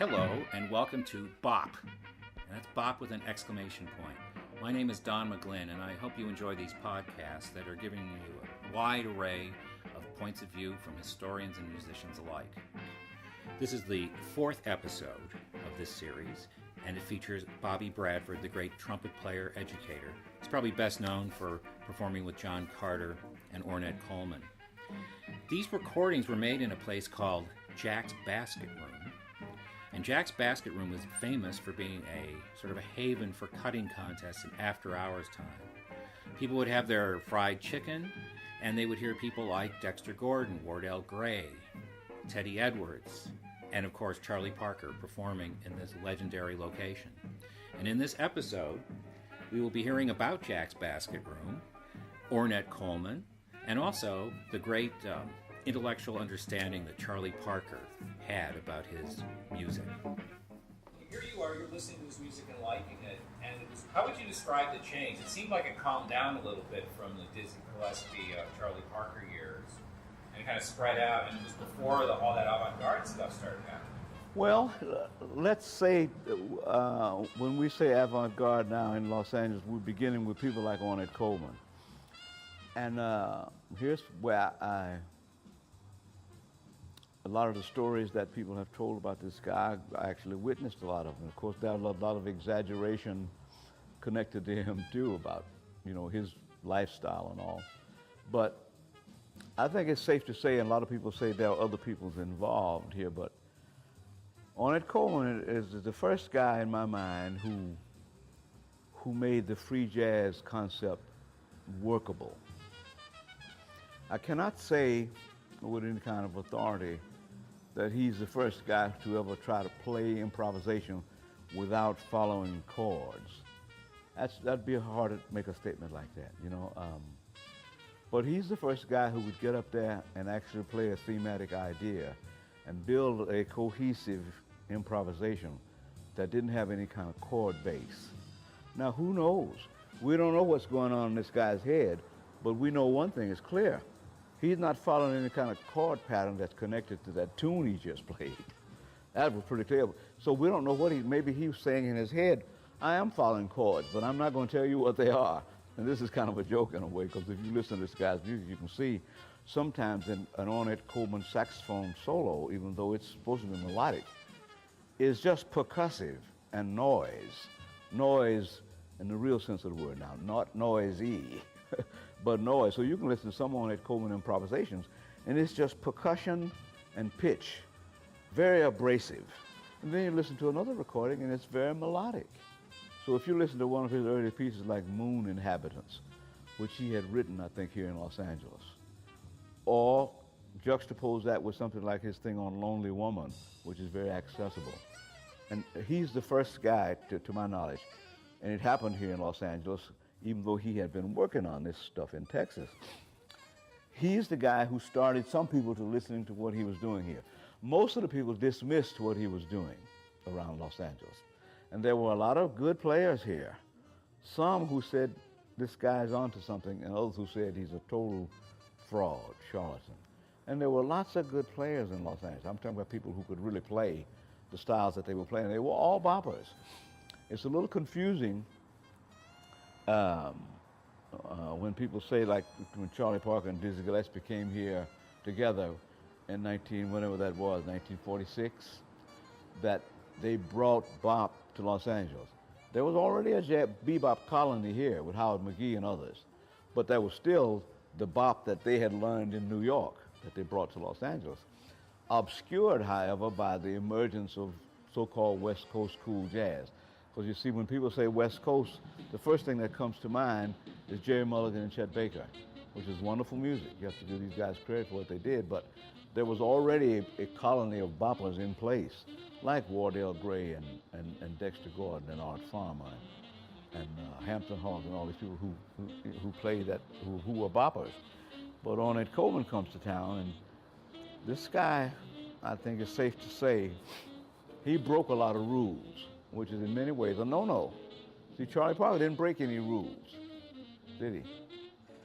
Hello and welcome to Bop. And that's Bop with an exclamation point. My name is Don McGlynn, and I hope you enjoy these podcasts that are giving you a wide array of points of view from historians and musicians alike. This is the fourth episode of this series, and it features Bobby Bradford, the great trumpet player educator. He's probably best known for performing with John Carter and Ornette Coleman. These recordings were made in a place called Jack's Basket Room. And Jack's Basket Room was famous for being a sort of a haven for cutting contests and after-hours time. People would have their fried chicken, and they would hear people like Dexter Gordon, Wardell Gray, Teddy Edwards, and of course Charlie Parker performing in this legendary location. And in this episode, we will be hearing about Jack's Basket Room, Ornette Coleman, and also the great intellectual understanding that Charlie Parker had about his music. Here you are, you're listening to his music and liking it, and how would you describe the change? It seemed like it calmed down a little bit from the Dizzy Gillespie, Charlie Parker years, and it kind of spread out, and it was before all that avant-garde stuff started happening. Well, let's say when we say avant-garde now in Los Angeles, we're beginning with people like Ornette Coleman. And here's where a lot of the stories that people have told about this guy, I actually witnessed a lot of them. Of course, there are a lot of exaggeration connected to him too about, his lifestyle and all. But I think it's safe to say, and a lot of people say there are other people involved here, but Ornette Coleman is the first guy in my mind who made the free jazz concept workable. I cannot say with any kind of authority that he's the first guy to ever try to play improvisation without following chords. That'd be hard to make a statement like that, But he's the first guy who would get up there and actually play a thematic idea and build a cohesive improvisation that didn't have any kind of chord base. Now, who knows? We don't know what's going on in this guy's head, but we know one thing is clear. He's not following any kind of chord pattern that's connected to that tune he just played. That was pretty clear. So we don't know maybe he was saying in his head, I am following chords, but I'm not going to tell you what they are. And this is kind of a joke in a way, because if you listen to this guy's music, you can see sometimes an Ornette Coleman saxophone solo, even though it's supposed to be melodic, is just percussive and noise. Noise in the real sense of the word now, not noisy. But noise. So you can listen to some Ornette Coleman improvisations, and it's just percussion and pitch, very abrasive. And then you listen to another recording, and it's very melodic. So if you listen to one of his early pieces like Moon Inhabitants, which he had written, I think, here in Los Angeles, or juxtapose that with something like his thing on Lonely Woman, which is very accessible. And he's the first guy, to my knowledge, and it happened here in Los Angeles, even though he had been working on this stuff in Texas. He's the guy who started some people to listening to what he was doing here. Most of the people dismissed what he was doing around Los Angeles. And there were a lot of good players here. Some who said, this guy's onto something, and others who said he's a total fraud, charlatan. And there were lots of good players in Los Angeles. I'm talking about people who could really play the styles that they were playing. They were all boppers. It's a little confusing when people say, like when Charlie Parker and Dizzy Gillespie came here together in 1946, that they brought bop to Los Angeles. There was already a bebop colony here with Howard McGee and others, but there was still the bop that they had learned in New York that they brought to Los Angeles, obscured, however, by the emergence of so-called West Coast cool jazz. Because you see, when people say West Coast, the first thing that comes to mind is Jerry Mulligan and Chet Baker, which is wonderful music. You have to give these guys credit for what they did, but there was already a colony of boppers in place, like Wardell Gray and Dexter Gordon and Art Farmer and Hampton Hawk and all these people who played that, who were boppers. But Ornette Coleman comes to town, and this guy, I think it's safe to say, he broke a lot of rules, which is in many ways a no-no. See, Charlie Parker didn't break any rules, did he?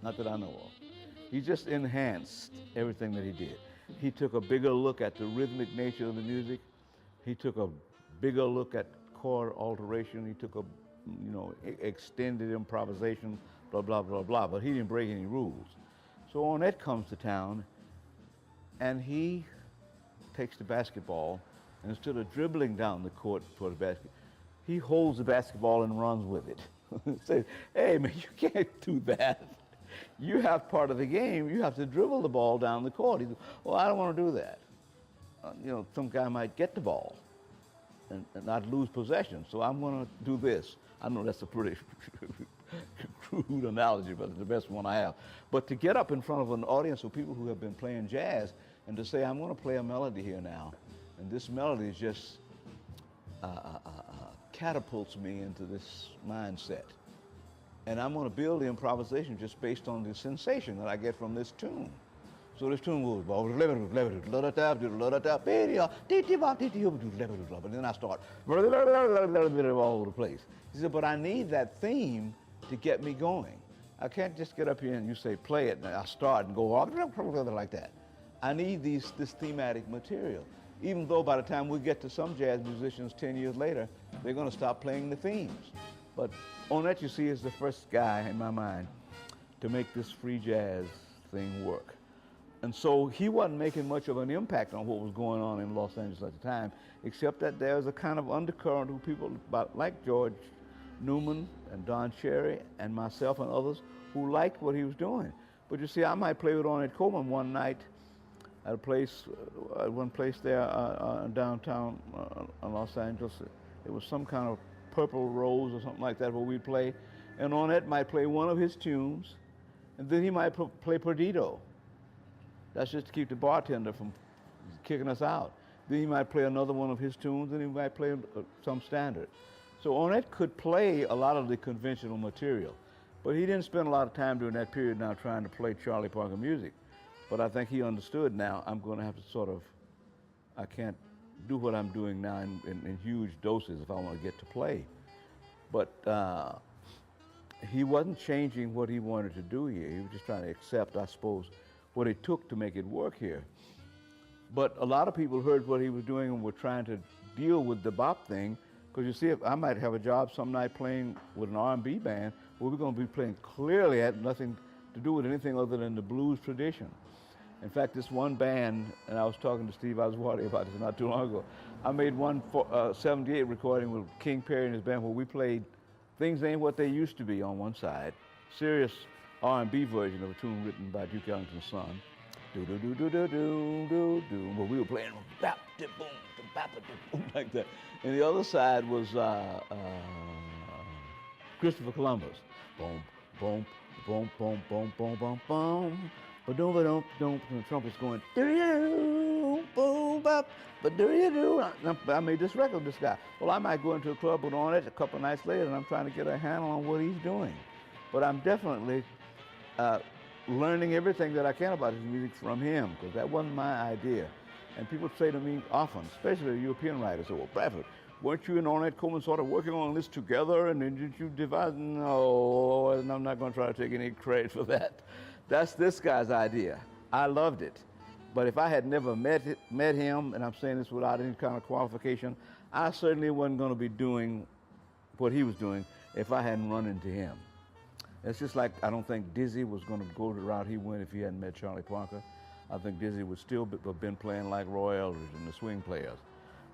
Not that I know of. He just enhanced everything that he did. He took a bigger look at the rhythmic nature of the music. He took a bigger look at chord alteration. He took a, extended improvisation, blah, blah, blah, blah, but he didn't break any rules. So Ornette comes to town, and he takes the basketball, and instead of dribbling down the court toward the basket, he holds the basketball and runs with it. Says, hey, man, you can't do that. You have part of the game. You have to dribble the ball down the court. He says, well, I don't want to do that. Some guy might get the ball and not lose possession, so I'm going to do this. I know that's a pretty crude analogy, but it's the best one I have. But to get up in front of an audience of people who have been playing jazz and to say, I'm going to play a melody here now, and this melody just catapults me into this mindset. And I'm going to build the improvisation just based on the sensation that I get from this tune. So this tune goes, and then I start all over the place. He said, but I need that theme to get me going. I can't just get up here and you say, play it, and I start and go off like that. I need this thematic material. Even though by the time we get to some jazz musicians 10 years later, they're going to stop playing the themes. But Ornette, you see, is the first guy in my mind to make this free jazz thing work. And so he wasn't making much of an impact on what was going on in Los Angeles at the time, except that there's a kind of undercurrent of people like George Newman and Don Cherry and myself and others who liked what he was doing. But you see, I might play with Ornette Coleman one night at a place, one place there downtown in Los Angeles. It was some kind of Purple Rose or something like that where we'd play. And Ornette might play one of his tunes, and then he might play Perdido. That's just to keep the bartender from kicking us out. Then he might play another one of his tunes, and he might play some standard. So Ornette could play a lot of the conventional material, but he didn't spend a lot of time during that period now trying to play Charlie Parker music. But I think he understood now, I'm going to have to I can't do what I'm doing now in huge doses if I want to get to play. But he wasn't changing what he wanted to do here. He was just trying to accept, I suppose, what it took to make it work here. But a lot of people heard what he was doing and were trying to deal with the bop thing, because you see, I might have a job some night playing with an R&B band where we're going to be playing clearly had nothing to do with anything other than the blues tradition. In fact, this one band, and I was talking to Steve Oswald about this not too long ago, I made one 78 recording with King Perry and his band where we played Things Ain't What They Used to Be on one side, serious R&B version of a tune written by Duke Ellington's son, do-do-do-do-do-do-do-do, but we were playing bap-de-boom, bap-de-boom, like that. And the other side was Christopher Columbus. Boom, boom, boom, boom, boom, boom, boom, boom. Ba-dum-ba-dum-dum, and the trumpet's going, do-do-do, boom, bap, ba-do-do-do. I made this record with this guy. Well, I might go into a club with Ornette a couple nights later, and I'm trying to get a handle on what he's doing. But I'm definitely learning everything that I can about his music from him, because that wasn't my idea. And people say to me often, especially European writers, say, well, Bradford, weren't you and Ornette Coleman sort of working on this together, and then didn't you divide? No, and I'm not going to try to take any credit for that. That's this guy's idea. I loved it. But if I had never met him, and I'm saying this without any kind of qualification, I certainly wasn't going to be doing what he was doing if I hadn't run into him. It's just like I don't think Dizzy was going to go the route he went if he hadn't met Charlie Parker. I think Dizzy would still have been playing like Roy Eldridge and the Swing Players.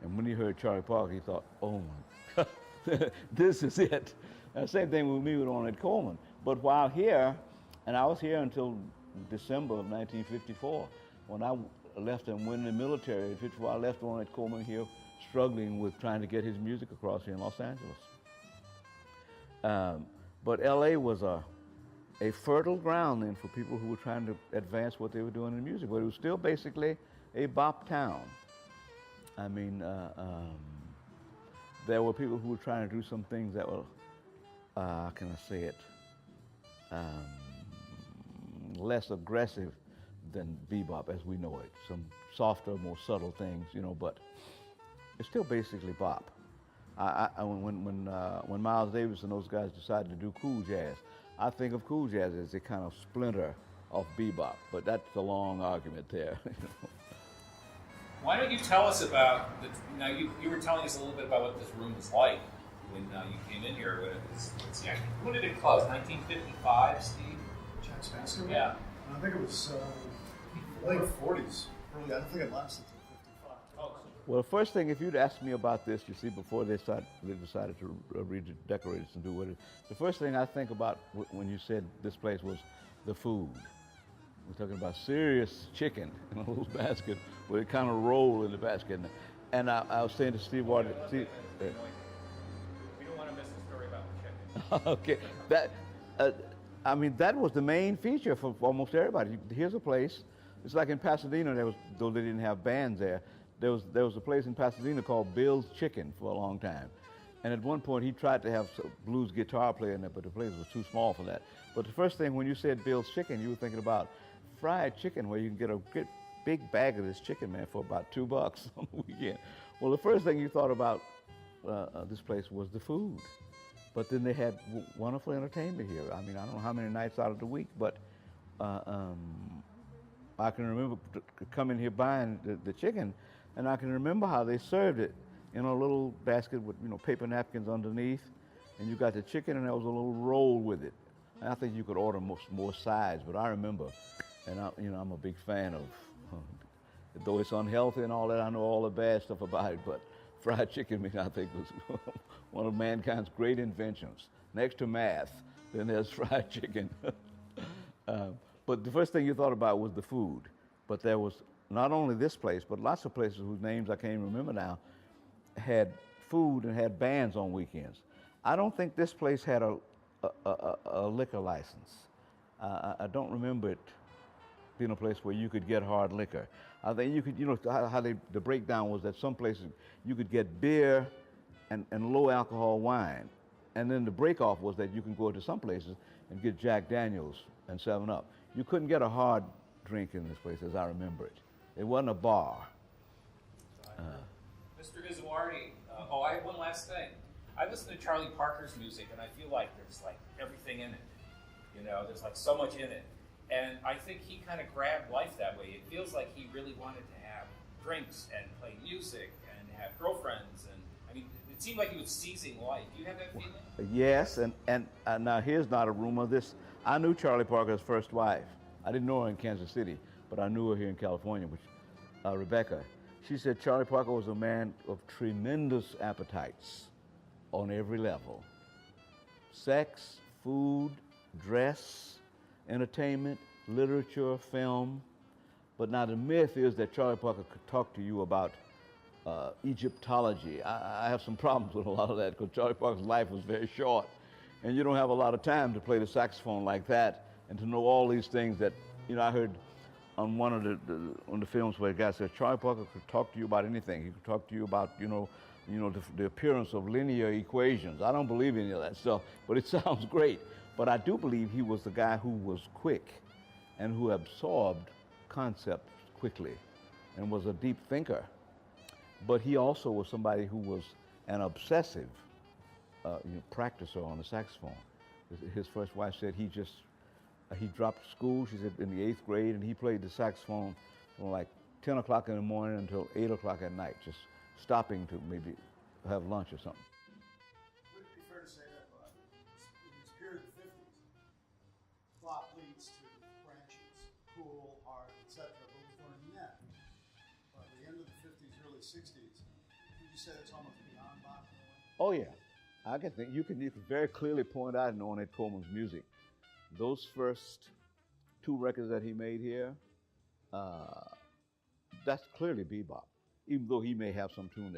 And when he heard Charlie Parker, he thought, oh my God, this is it. And the same thing with me with Ornette Coleman. But while here, and I was here until December of 1954, when I left and went in the military in 54, I left Ornette Coleman here struggling with trying to get his music across here in Los Angeles. But LA was a fertile ground then for people who were trying to advance what they were doing in music, but it was still basically a bop town. I mean, there were people who were trying to do some things that were, how can I say it, less aggressive than bebop as we know it. Some softer, more subtle things, but it's still basically bop. When Miles Davis and those guys decided to do cool jazz, I think of cool jazz as a kind of splinter of bebop, but that's a long argument there. Why don't you tell us about now you were telling us a little bit about what this room was like when you came in here. When it was, when did it close? 1955, Steve? Jack's Basketball? Yeah. I think it was late 40s. Early, I don't think it lasted until 55. Oh, Well, the first thing, if you'd asked me about this, you see, before they decided to redecorate it and do what it, the first thing I think about when you said this place was the food. We're talking about serious chicken in a little basket where it kind of roll in the basket. And I was saying to Steve Ward, we don't want to miss the story about the chicken. okay, that was the main feature for almost everybody. Here's a place. It's like in Pasadena. Though they didn't have bands there. There was a place in Pasadena called Bill's Chicken for a long time. And at one point he tried to have a blues guitar player in there, but the place was too small for that. But the first thing when you said Bill's Chicken, you were thinking about fried chicken, where you can get a big bag of this chicken, man, for about $2 on the weekend. Well, the first thing you thought about this place was the food. But then they had wonderful entertainment here. I mean, I don't know how many nights out of the week, but I can remember coming here buying the chicken, and I can remember how they served it in a little basket with paper napkins underneath, and you got the chicken, and there was a little roll with it. And I think you could order more sides, but I remember, and I'm a big fan of. Though it's unhealthy and all that, I know all the bad stuff about it, but fried chicken, I think, was one of mankind's great inventions. Next to math, then there's fried chicken. But the first thing you thought about was the food. But there was not only this place, but lots of places whose names I can't even remember now, had food and had bands on weekends. I don't think this place had a liquor license. I don't remember it being a place where you could get hard liquor. I think you could, how the breakdown was that some places you could get beer and low alcohol wine. And then the break-off was that you can go to some places and get Jack Daniels and 7-Up. You couldn't get a hard drink in this place, as I remember it. It wasn't a bar. Mr. Izuardi, I have one last thing. I listen to Charlie Parker's music, and I feel like there's like everything in it. There's like so much in it. And I think he kind of grabbed life that way. It feels like he really wanted to have drinks and play music and have girlfriends. And I mean, it seemed like he was seizing life. Do you have that feeling? Yes, and now here's not a rumor. I knew Charlie Parker's first wife. I didn't know her in Kansas City, but I knew her here in California, which Rebecca. She said Charlie Parker was a man of tremendous appetites on every level. Sex, food, dress, entertainment, literature, film. But now the myth is that Charlie Parker could talk to you about Egyptology. I have some problems with a lot of that because Charlie Parker's life was very short. And you don't have a lot of time to play the saxophone like that and to know all these things that, I heard on one of the films where a guy said Charlie Parker could talk to you about anything. He could talk to you about, the appearance of linear equations. I don't believe any of that stuff, but it sounds great. But I do believe he was the guy who was quick and who absorbed concepts quickly and was a deep thinker. But he also was somebody who was an obsessive practicer on the saxophone. His first wife said he dropped school, she said, in the 8th grade, and he played the saxophone from like 10 o'clock in the morning until 8 o'clock at night, just stopping to maybe have lunch or something. Would it be fair to say that in this period of the 50s, plot leads to branches, cool, art, etc., but we've learned that. By the end of the 50s, early 60s, would you say it's almost beyond Bach in a way? Oh yeah, I can think you can very clearly point out in Ornette Coleman's music. Those first 2 records that he made here, that's clearly bebop. Even though he may have some tune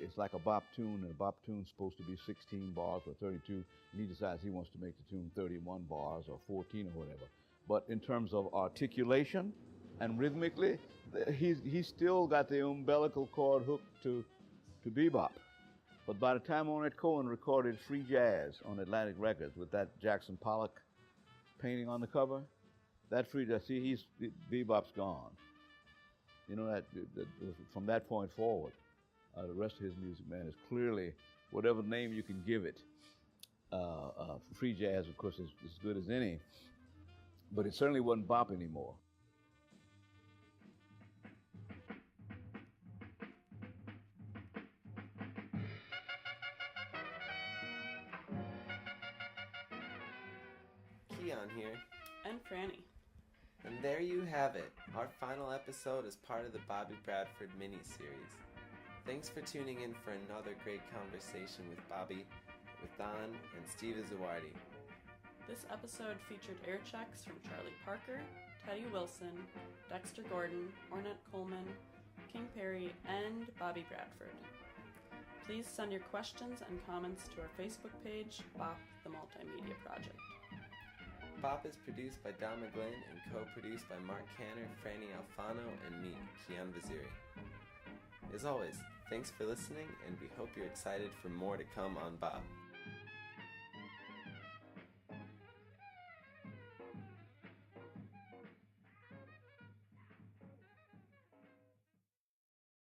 it's like a bop tune, and a bop tune's supposed to be 16 bars or 32, and he decides he wants to make the tune 31 bars or 14 or whatever. But in terms of articulation and rhythmically, he's still got the umbilical cord hooked to bebop. But by the time Ornette Coleman recorded Free Jazz on Atlantic Records with that Jackson Pollock painting on the cover, that free jazz, bebop's gone. That from that point forward, the rest of his music, man, is clearly, whatever name you can give it, free jazz, of course, is as good as any, but it certainly wasn't bop anymore. Kian here. And Franny. And there you have it. Our final episode is part of the Bobby Bradford mini-series. Thanks for tuning in for another great conversation with Bobby, with Don, and Steve Izawardi. This episode featured air checks from Charlie Parker, Teddy Wilson, Dexter Gordon, Ornette Coleman, King Perry, and Bobby Bradford. Please send your questions and comments to our Facebook page, BOP the Multimedia Project. BOP is produced by Don McGlynn and co-produced by Mark Cantor, Franny Alfano, and me, Kian Vaziri. As always, thanks for listening, and we hope you're excited for more to come on BOP.